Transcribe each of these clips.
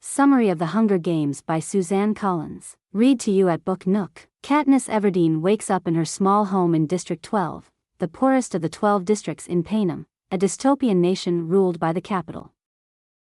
Summary of the Hunger Games by Suzanne Collins. Read to you at Book Nook. Katniss Everdeen wakes up in her small home in District 12, the poorest of the 12 districts in Panem, a dystopian nation ruled by the capital.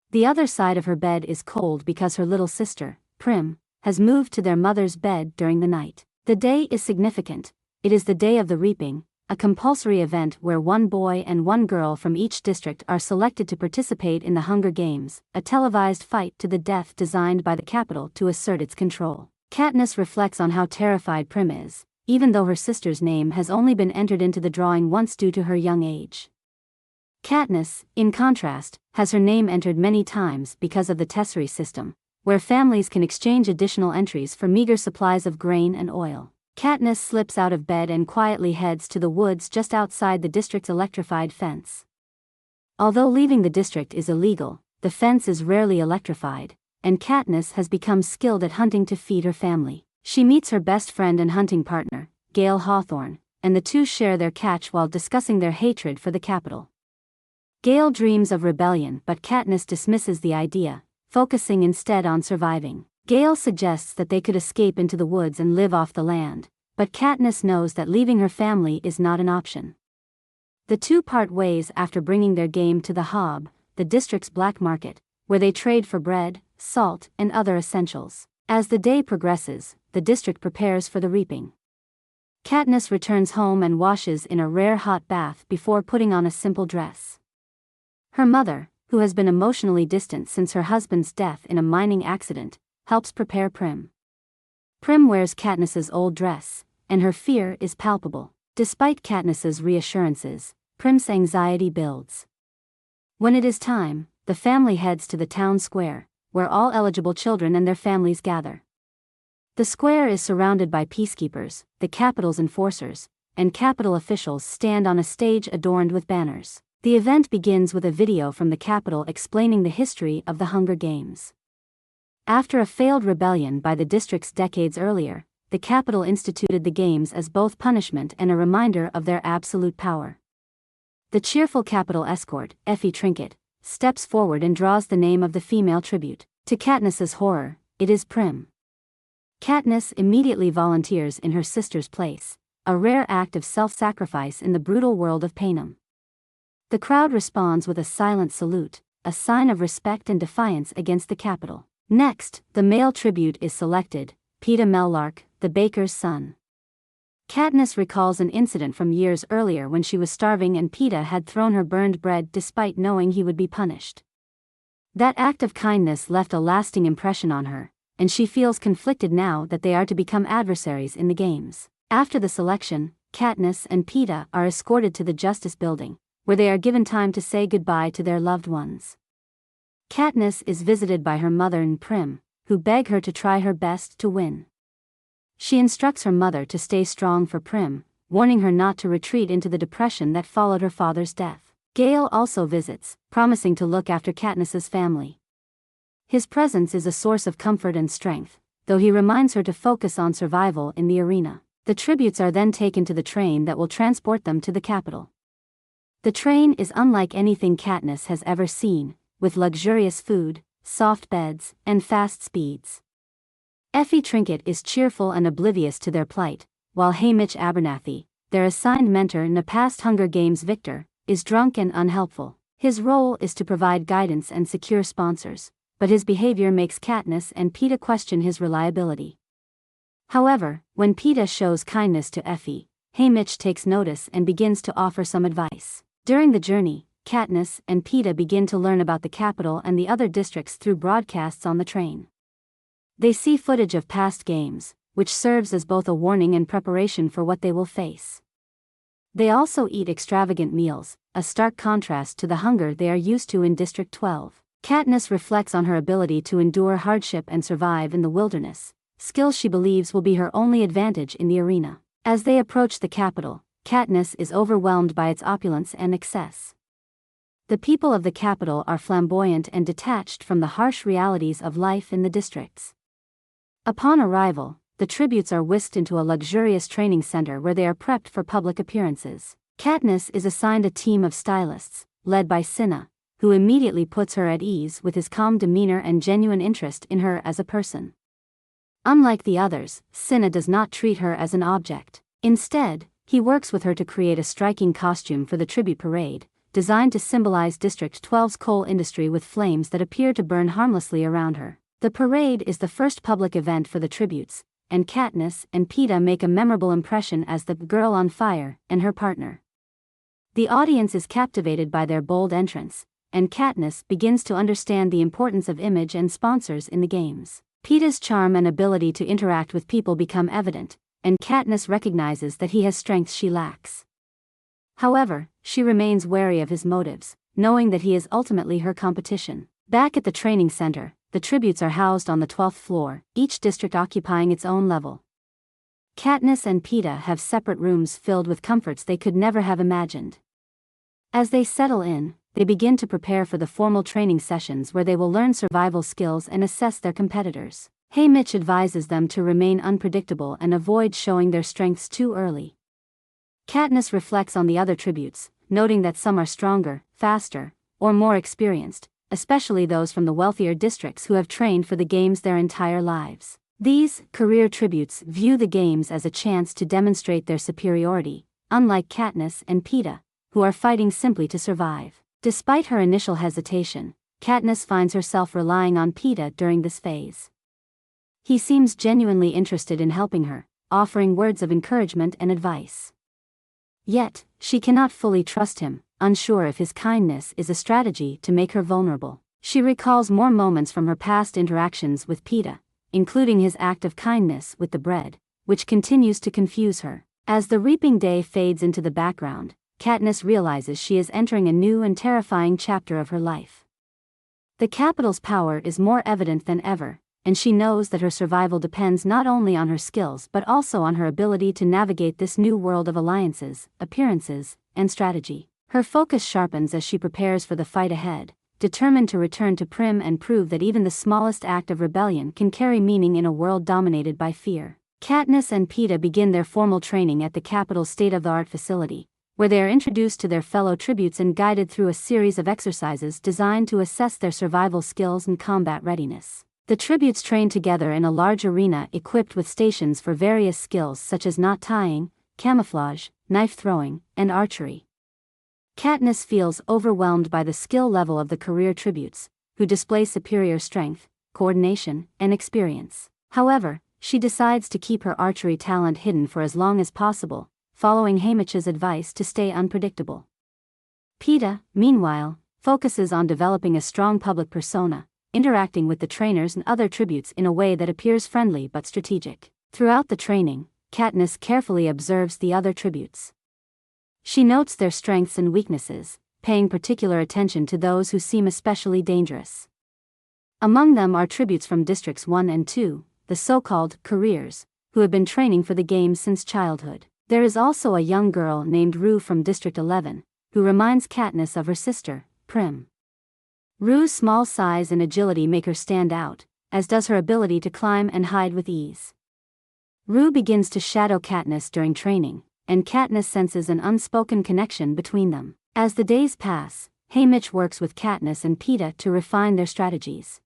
The other side of her bed is cold because her little sister, Prim, has moved to their mother's bed during the night. The day is significant. It is the day of the reaping, a compulsory event where one boy and one girl from each district are selected to participate in the Hunger Games, a televised fight to the death designed by the capital to assert its control. Katniss reflects on how terrified Prim is, even though her sister's name has only been entered into the drawing once due to her young age. Katniss, in contrast, has her name entered many times because of the tesserae system, where families can exchange additional entries for meager supplies of grain and oil. Katniss slips out of bed and quietly heads to the woods just outside the district's electrified fence. Although leaving the district is illegal, the fence is rarely electrified, and Katniss has become skilled at hunting to feed her family. She meets her best friend and hunting partner, Gale Hawthorne, and the two share their catch while discussing their hatred for the capital. Gale dreams of rebellion, but Katniss dismisses the idea, focusing instead on surviving. Gale suggests that they could escape into the woods and live off the land, but Katniss knows that leaving her family is not an option. The two part ways after bringing their game to the Hob, the district's black market, where they trade for bread, salt, and other essentials. As the day progresses, the district prepares for the reaping. Katniss returns home and washes in a rare hot bath before putting on a simple dress. Her mother, who has been emotionally distant since her husband's death in a mining accident, helps prepare Prim. Prim wears Katniss's old dress, and her fear is palpable. Despite Katniss's reassurances, Prim's anxiety builds. When it is time, the family heads to the town square, where all eligible children and their families gather. The square is surrounded by peacekeepers, the capital's enforcers, and capital officials stand on a stage adorned with banners. The event begins with a video from the capital explaining the history of the Hunger Games. After a failed rebellion by the districts decades earlier, the capital instituted the games as both punishment and a reminder of their absolute power. The cheerful capital escort, Effie Trinket, steps forward and draws the name of the female tribute. To Katniss's horror, it is Prim. Katniss immediately volunteers in her sister's place, a rare act of self-sacrifice in the brutal world of Panem. The crowd responds with a silent salute, a sign of respect and defiance against the capital. Next, the male tribute is selected, Peeta Mellark, the baker's son. Katniss recalls an incident from years earlier when she was starving and Peeta had thrown her burned bread despite knowing he would be punished. That act of kindness left a lasting impression on her, and she feels conflicted now that they are to become adversaries in the games. After the selection, Katniss and Peeta are escorted to the Justice Building, where they are given time to say goodbye to their loved ones. Katniss is visited by her mother and Prim, who beg her to try her best to win. She instructs her mother to stay strong for Prim, warning her not to retreat into the depression that followed her father's death. Gale also visits, promising to look after Katniss's family. His presence is a source of comfort and strength, though he reminds her to focus on survival in the arena. The tributes are then taken to the train that will transport them to the capital. The train is unlike anything Katniss has ever seen, with luxurious food, soft beds, and fast speeds. Effie Trinket is cheerful and oblivious to their plight, while Haymitch Abernathy, their assigned mentor and a past Hunger Games victor, is drunk and unhelpful. His role is to provide guidance and secure sponsors, but his behavior makes Katniss and Peeta question his reliability. However, when Peeta shows kindness to Effie, Haymitch takes notice and begins to offer some advice. During the journey, Katniss and Peeta begin to learn about the capital and the other districts through broadcasts on the train. They see footage of past games, which serves as both a warning and preparation for what they will face. They also eat extravagant meals, a stark contrast to the hunger they are used to in District 12. Katniss reflects on her ability to endure hardship and survive in the wilderness, skills she believes will be her only advantage in the arena. As they approach the capital, Katniss is overwhelmed by its opulence and excess. The people of the capital are flamboyant and detached from the harsh realities of life in the districts. Upon arrival, the tributes are whisked into a luxurious training center where they are prepped for public appearances. Katniss is assigned a team of stylists, led by Cinna, who immediately puts her at ease with his calm demeanor and genuine interest in her as a person. Unlike the others, Cinna does not treat her as an object. Instead, he works with her to create a striking costume for the tribute parade, designed to symbolize District 12's coal industry with flames that appear to burn harmlessly around her. The parade is the first public event for the tributes, and Katniss and Peeta make a memorable impression as the girl on fire and her partner. The audience is captivated by their bold entrance, and Katniss begins to understand the importance of image and sponsors in the games. Peeta's charm and ability to interact with people become evident, and Katniss recognizes that he has strengths she lacks. However, she remains wary of his motives, knowing that he is ultimately her competition. Back at the training center, the tributes are housed on the 12th floor, each district occupying its own level. Katniss and Peeta have separate rooms filled with comforts they could never have imagined. As they settle in, they begin to prepare for the formal training sessions where they will learn survival skills and assess their competitors. Haymitch advises them to remain unpredictable and avoid showing their strengths too early. Katniss reflects on the other tributes, noting that some are stronger, faster, or more experienced, especially those from the wealthier districts who have trained for the games their entire lives. These career tributes view the games as a chance to demonstrate their superiority, unlike Katniss and Peeta, who are fighting simply to survive. Despite her initial hesitation, Katniss finds herself relying on Peeta during this phase. He seems genuinely interested in helping her, offering words of encouragement and advice. Yet, she cannot fully trust him, unsure if his kindness is a strategy to make her vulnerable. She recalls more moments from her past interactions with Peeta, including his act of kindness with the bread, which continues to confuse her. As the reaping day fades into the background, Katniss realizes she is entering a new and terrifying chapter of her life. The capital's power is more evident than ever, and she knows that her survival depends not only on her skills but also on her ability to navigate this new world of alliances, appearances, and strategy. Her focus sharpens as she prepares for the fight ahead, determined to return to Prim and prove that even the smallest act of rebellion can carry meaning in a world dominated by fear. Katniss and Peeta begin their formal training at the capital's state-of-the-art facility, where they are introduced to their fellow tributes and guided through a series of exercises designed to assess their survival skills and combat readiness. The tributes train together in a large arena equipped with stations for various skills such as knot tying, camouflage, knife throwing, and archery. Katniss feels overwhelmed by the skill level of the career tributes, who display superior strength, coordination, and experience. However, she decides to keep her archery talent hidden for as long as possible, following Haymitch's advice to stay unpredictable. Peeta, meanwhile, focuses on developing a strong public persona, interacting with the trainers and other tributes in a way that appears friendly but strategic. Throughout the training, Katniss carefully observes the other tributes. She notes their strengths and weaknesses, paying particular attention to those who seem especially dangerous. Among them are tributes from Districts 1 and 2, the so-called careers, who have been training for the games since childhood. There is also a young girl named Rue from District 11, who reminds Katniss of her sister, Prim. Rue's small size and agility make her stand out, as does her ability to climb and hide with ease. Rue begins to shadow Katniss during training, and Katniss senses an unspoken connection between them. As the days pass, Haymitch works with Katniss and Peeta to refine their strategies.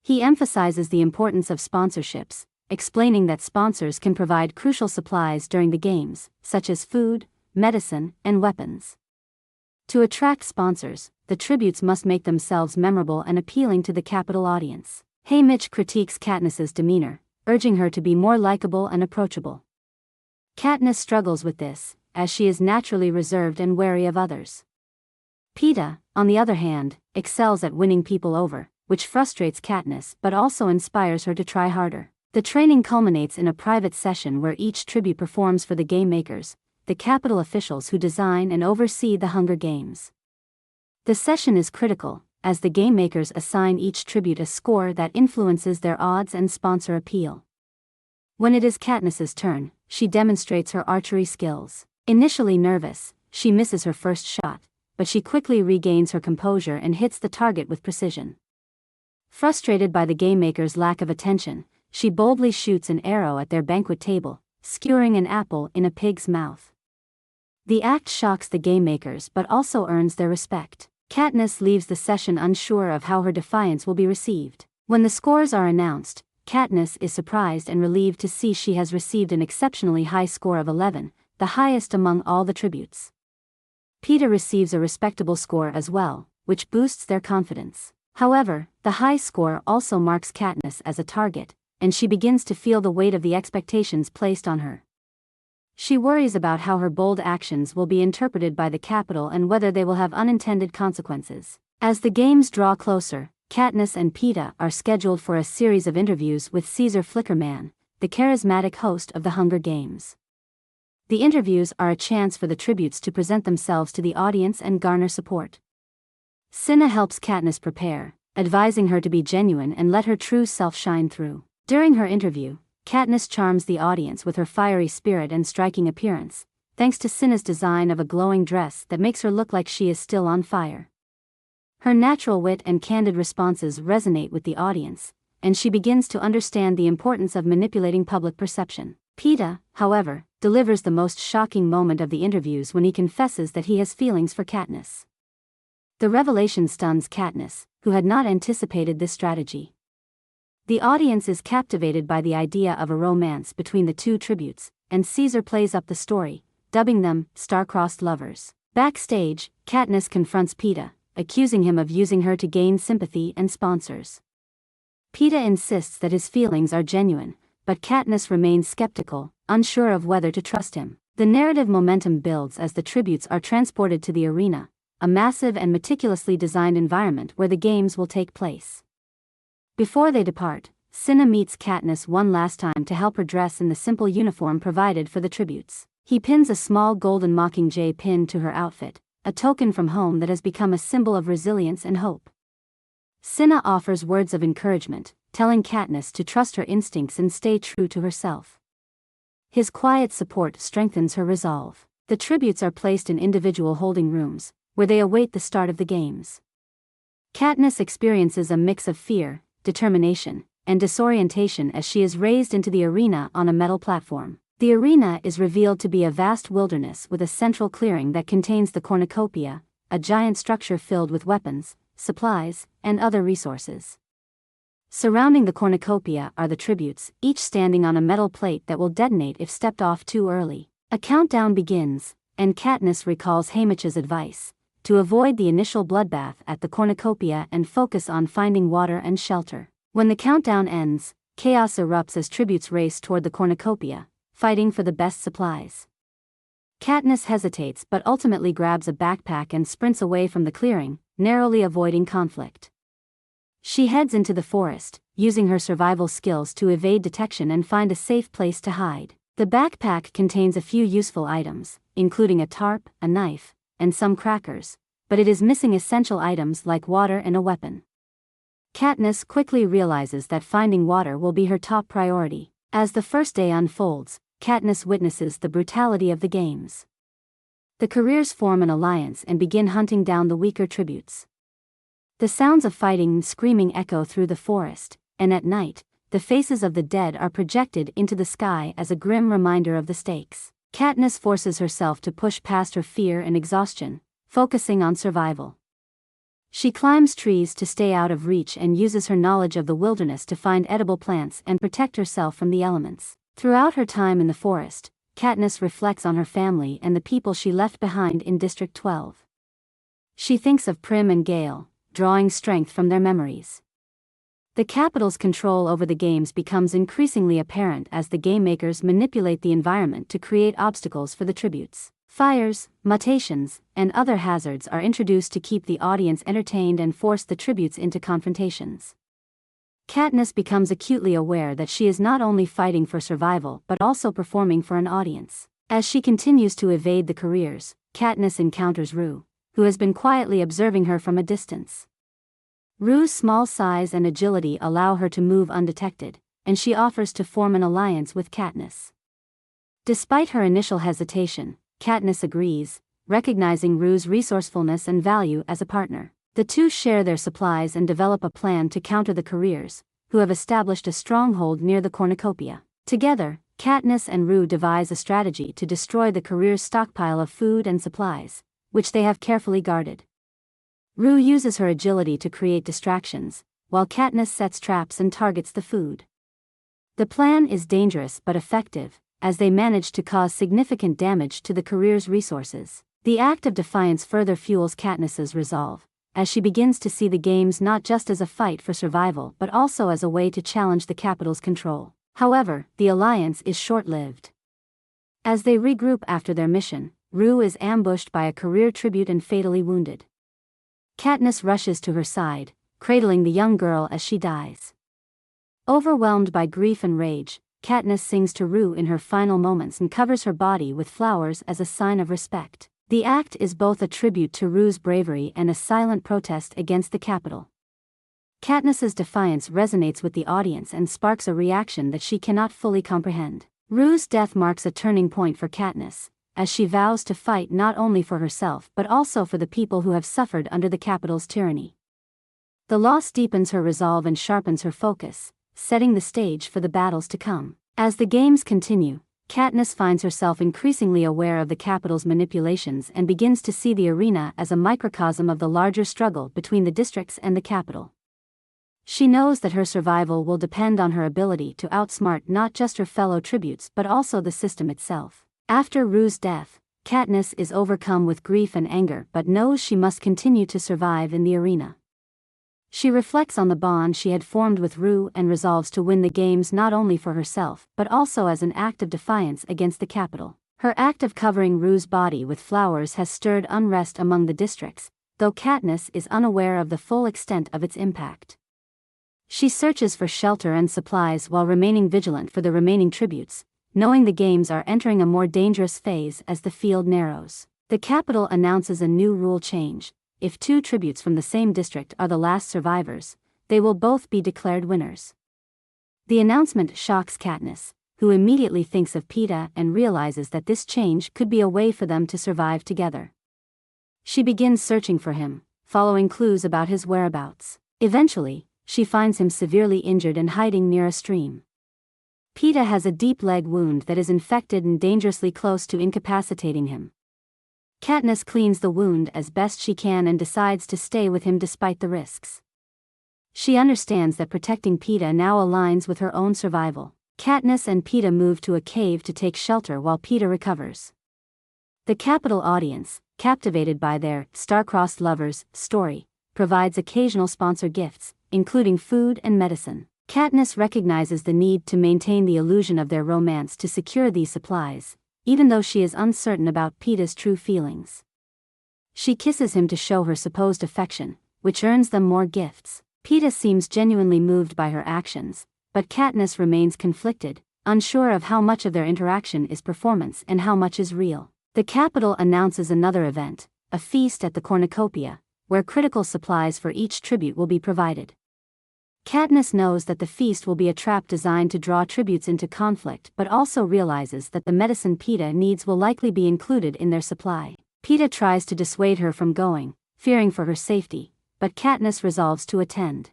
He emphasizes the importance of sponsorships, explaining that sponsors can provide crucial supplies during the games, such as food, medicine, and weapons. To attract sponsors, the tributes must make themselves memorable and appealing to the capital audience. Haymitch critiques Katniss's demeanor, urging her to be more likable and approachable. Katniss struggles with this, as she is naturally reserved and wary of others. Peeta, on the other hand, excels at winning people over, which frustrates Katniss but also inspires her to try harder. The training culminates in a private session where each tribute performs for the game makers, the capital officials who design and oversee the Hunger Games. The session is critical, as the game makers assign each tribute a score that influences their odds and sponsor appeal. When it is Katniss's turn, she demonstrates her archery skills. Initially nervous, she misses her first shot, but she quickly regains her composure and hits the target with precision. Frustrated by the game makers' lack of attention, she boldly shoots an arrow at their banquet table, skewering an apple in a pig's mouth. The act shocks the game makers but also earns their respect. Katniss leaves the session unsure of how her defiance will be received. When the scores are announced, Katniss is surprised and relieved to see she has received an exceptionally high score of 11, the highest among all the tributes. Peeta receives a respectable score as well, which boosts their confidence. However, the high score also marks Katniss as a target, and she begins to feel the weight of the expectations placed on her. She worries about how her bold actions will be interpreted by the Capitol and whether they will have unintended consequences. As the games draw closer, Katniss and Peeta are scheduled for a series of interviews with Caesar Flickerman, the charismatic host of the Hunger Games. The interviews are a chance for the tributes to present themselves to the audience and garner support. Cinna helps Katniss prepare, advising her to be genuine and let her true self shine through. During her interview, Katniss charms the audience with her fiery spirit and striking appearance, thanks to Cinna's design of a glowing dress that makes her look like she is still on fire. Her natural wit and candid responses resonate with the audience, and she begins to understand the importance of manipulating public perception. Peeta, however, delivers the most shocking moment of the interviews when he confesses that he has feelings for Katniss. The revelation stuns Katniss, who had not anticipated this strategy. The audience is captivated by the idea of a romance between the two tributes, and Caesar plays up the story, dubbing them star-crossed lovers. Backstage, Katniss confronts Peeta, accusing him of using her to gain sympathy and sponsors. Peeta insists that his feelings are genuine, but Katniss remains skeptical, unsure of whether to trust him. The narrative momentum builds as the tributes are transported to the arena, a massive and meticulously designed environment where the games will take place. Before they depart, Cinna meets Katniss one last time to help her dress in the simple uniform provided for the tributes. He pins a small golden mockingjay pin to her outfit, a token from home that has become a symbol of resilience and hope. Cinna offers words of encouragement, telling Katniss to trust her instincts and stay true to herself. His quiet support strengthens her resolve. The tributes are placed in individual holding rooms, where they await the start of the games. Katniss experiences a mix of fear, determination, and disorientation as she is raised into the arena on a metal platform. The arena is revealed to be a vast wilderness with a central clearing that contains the cornucopia, a giant structure filled with weapons, supplies, and other resources. Surrounding the cornucopia are the tributes, each standing on a metal plate that will detonate if stepped off too early. A countdown begins, and Katniss recalls Haymitch's advice to avoid the initial bloodbath at the cornucopia and focus on finding water and shelter. When the countdown ends, chaos erupts as tributes race toward the cornucopia, fighting for the best supplies. Katniss hesitates but ultimately grabs a backpack and sprints away from the clearing, narrowly avoiding conflict. She heads into the forest, using her survival skills to evade detection and find a safe place to hide. The backpack contains a few useful items, including a tarp, a knife, and some crackers, but it is missing essential items like water and a weapon. Katniss quickly realizes that finding water will be her top priority. As the first day unfolds, Katniss witnesses the brutality of the games. The careers form an alliance and begin hunting down the weaker tributes. The sounds of fighting and screaming echo through the forest, and at night, the faces of the dead are projected into the sky as a grim reminder of the stakes. Katniss forces herself to push past her fear and exhaustion, focusing on survival. She climbs trees to stay out of reach and uses her knowledge of the wilderness to find edible plants and protect herself from the elements. Throughout her time in the forest, Katniss reflects on her family and the people she left behind in District 12. She thinks of Prim and Gale, drawing strength from their memories. The Capitol's control over the games becomes increasingly apparent as the game makers manipulate the environment to create obstacles for the tributes. Fires, mutations, and other hazards are introduced to keep the audience entertained and force the tributes into confrontations. Katniss becomes acutely aware that she is not only fighting for survival but also performing for an audience. As she continues to evade the careers, Katniss encounters Rue, who has been quietly observing her from a distance. Rue's small size and agility allow her to move undetected, and she offers to form an alliance with Katniss. Despite her initial hesitation, Katniss agrees, recognizing Rue's resourcefulness and value as a partner. The two share their supplies and develop a plan to counter the careers, who have established a stronghold near the cornucopia. Together, Katniss and Rue devise a strategy to destroy the careers' stockpile of food and supplies, which they have carefully guarded. Rue uses her agility to create distractions, while Katniss sets traps and targets the food. The plan is dangerous but effective, as they manage to cause significant damage to the career's resources. The act of defiance further fuels Katniss's resolve, as she begins to see the games not just as a fight for survival but also as a way to challenge the capital's control. However, the alliance is short-lived. As they regroup after their mission, Rue is ambushed by a career tribute and fatally wounded. Katniss rushes to her side, cradling the young girl as she dies. Overwhelmed by grief and rage, Katniss sings to Rue in her final moments and covers her body with flowers as a sign of respect. The act is both a tribute to Rue's bravery and a silent protest against the capital. Katniss's defiance resonates with the audience and sparks a reaction that she cannot fully comprehend. Rue's death marks a turning point for Katniss, as she vows to fight not only for herself but also for the people who have suffered under the capital's tyranny. The loss deepens her resolve and sharpens her focus, setting the stage for the battles to come. As the games continue, Katniss finds herself increasingly aware of the capital's manipulations and begins to see the arena as a microcosm of the larger struggle between the districts and the capital. She knows that her survival will depend on her ability to outsmart not just her fellow tributes but also the system itself. After Rue's death, Katniss is overcome with grief and anger but knows she must continue to survive in the arena. She reflects on the bond she had formed with Rue and resolves to win the games not only for herself but also as an act of defiance against the capital. Her act of covering Rue's body with flowers has stirred unrest among the districts, though Katniss is unaware of the full extent of its impact. She searches for shelter and supplies while remaining vigilant for the remaining tributes, knowing the games are entering a more dangerous phase as the field narrows. The capital announces a new rule change. If two tributes from the same district are the last survivors, they will both be declared winners. The announcement shocks Katniss, who immediately thinks of Peeta and realizes that this change could be a way for them to survive together. She begins searching for him, following clues about his whereabouts. Eventually, she finds him severely injured and hiding near a stream. Peeta has a deep leg wound that is infected and dangerously close to incapacitating him. Katniss cleans the wound as best she can and decides to stay with him despite the risks. She understands that protecting Peeta now aligns with her own survival. Katniss and Peeta move to a cave to take shelter while Peeta recovers. The capital audience, captivated by their star-crossed lovers story, provides occasional sponsor gifts, including food and medicine. Katniss recognizes the need to maintain the illusion of their romance to secure these supplies, even though she is uncertain about Peeta's true feelings. She kisses him to show her supposed affection, which earns them more gifts. Peeta seems genuinely moved by her actions, but Katniss remains conflicted, unsure of how much of their interaction is performance and how much is real. The capital announces another event, a feast at the cornucopia, where critical supplies for each tribute will be provided. Katniss knows that the feast will be a trap designed to draw tributes into conflict but also realizes that the medicine Peeta needs will likely be included in their supply. Peeta tries to dissuade her from going, fearing for her safety, but Katniss resolves to attend.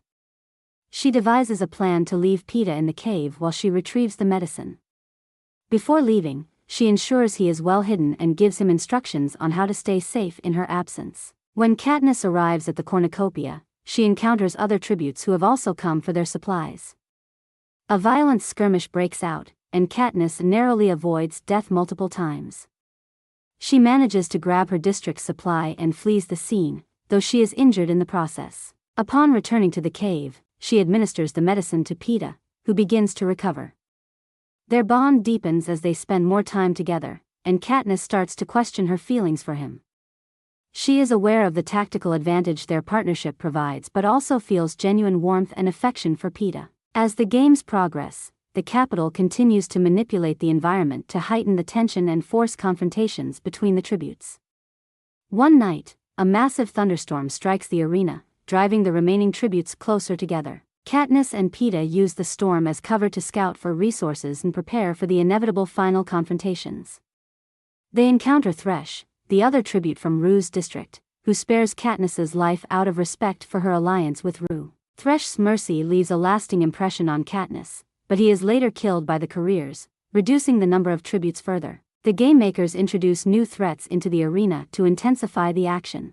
She devises a plan to leave Peeta in the cave while she retrieves the medicine. Before leaving, she ensures he is well hidden and gives him instructions on how to stay safe in her absence. When Katniss arrives at the cornucopia, she encounters other tributes who have also come for their supplies. A violent skirmish breaks out, and Katniss narrowly avoids death multiple times. She manages to grab her district's supply and flees the scene, though she is injured in the process. Upon returning to the cave, she administers the medicine to Peeta, who begins to recover. Their bond deepens as they spend more time together, and Katniss starts to question her feelings for him. She is aware of the tactical advantage their partnership provides but also feels genuine warmth and affection for Peeta. As the games progress, the capital continues to manipulate the environment to heighten the tension and force confrontations between the tributes. One night, a massive thunderstorm strikes the arena, driving the remaining tributes closer together. Katniss and Peeta use the storm as cover to scout for resources and prepare for the inevitable final confrontations. They encounter Thresh, the other tribute from Rue's district, who spares Katniss's life out of respect for her alliance with Rue. Thresh's mercy leaves a lasting impression on Katniss, but he is later killed by the careers, reducing the number of tributes further. The game makers introduce new threats into the arena to intensify the action.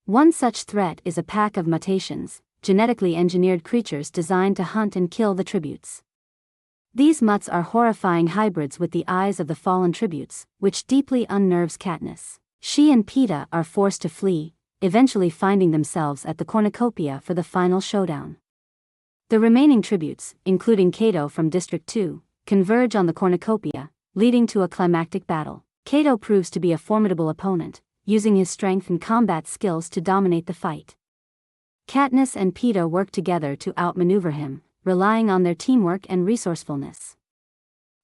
One such threat is a pack of mutations, genetically engineered creatures designed to hunt and kill the tributes. These mutts are horrifying hybrids with the eyes of the fallen tributes, which deeply unnerves Katniss. She and Peeta are forced to flee, eventually finding themselves at the cornucopia for the final showdown. The remaining tributes, including Cato from District 2, converge on the cornucopia, leading to a climactic battle. Cato proves to be a formidable opponent, using his strength and combat skills to dominate the fight. Katniss and Peeta work together to outmaneuver him, relying on their teamwork and resourcefulness.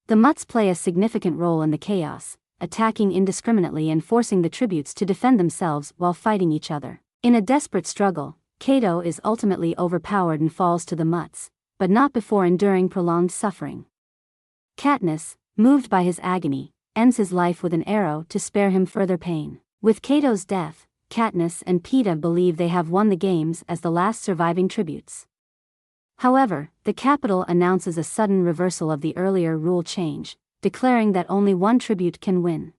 The mutts play a significant role in the chaos, attacking indiscriminately and forcing the tributes to defend themselves while fighting each other. In a desperate struggle, Cato is ultimately overpowered and falls to the mutts, but not before enduring prolonged suffering. Katniss, moved by his agony, ends his life with an arrow to spare him further pain. With Cato's death, Katniss and Peeta believe they have won the games as the last surviving tributes. However, the capital announces a sudden reversal of the earlier rule change, declaring that only one tribute can win.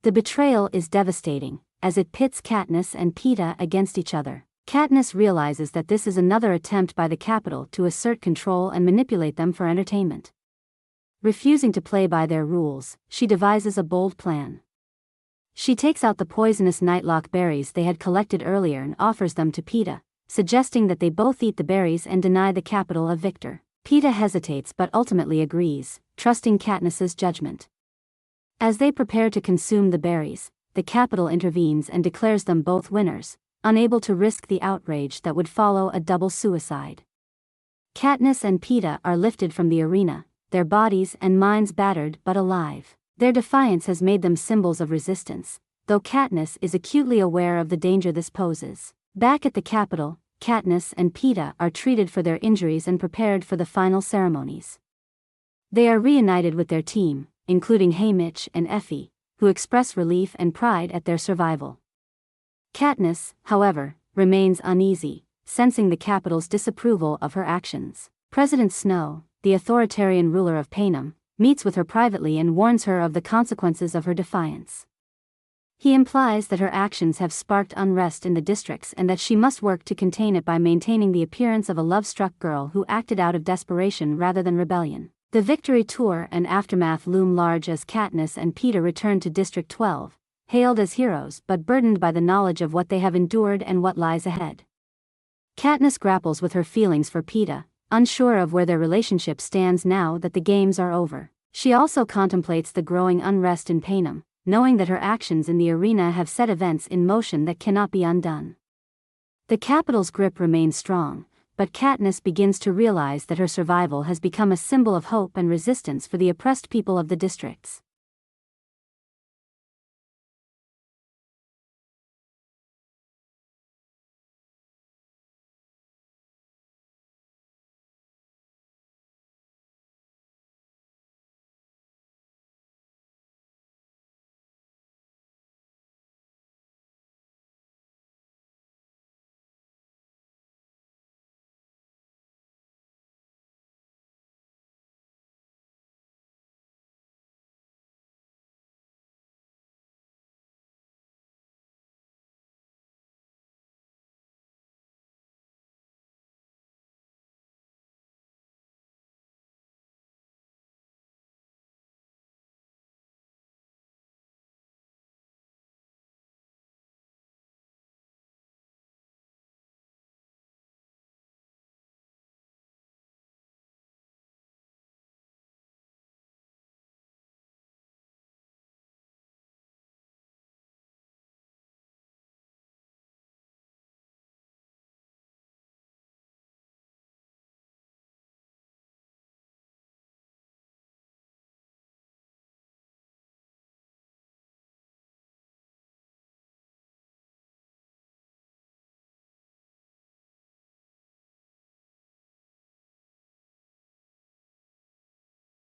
The betrayal is devastating, as it pits Katniss and Peeta against each other. Katniss realizes that this is another attempt by the capital to assert control and manipulate them for entertainment. Refusing to play by their rules, she devises a bold plan. She takes out the poisonous nightlock berries they had collected earlier and offers them to Peeta, suggesting that they both eat the berries and deny the capital a victor. Peeta hesitates but ultimately agrees, trusting Katniss's judgment. As they prepare to consume the berries, the capital intervenes and declares them both winners, unable to risk the outrage that would follow a double suicide. Katniss and Peeta are lifted from the arena, their bodies and minds battered but alive. Their defiance has made them symbols of resistance, though Katniss is acutely aware of the danger this poses. Back at the capital, Katniss and Peeta are treated for their injuries and prepared for the final ceremonies. They are reunited with their team, including Haymitch and Effie, who express relief and pride at their survival. Katniss, however, remains uneasy, sensing the capital's disapproval of her actions. President Snow, the authoritarian ruler of Panem, meets with her privately and warns her of the consequences of her defiance. He implies that her actions have sparked unrest in the districts and that she must work to contain it by maintaining the appearance of a love-struck girl who acted out of desperation rather than rebellion. The victory tour and aftermath loom large as Katniss and Peeta return to District 12, hailed as heroes but burdened by the knowledge of what they have endured and what lies ahead. Katniss grapples with her feelings for Peeta, unsure of where their relationship stands now that the games are over. She also contemplates the growing unrest in Panem, knowing that her actions in the arena have set events in motion that cannot be undone. The capital's grip remains strong, but Katniss begins to realize that her survival has become a symbol of hope and resistance for the oppressed people of the districts.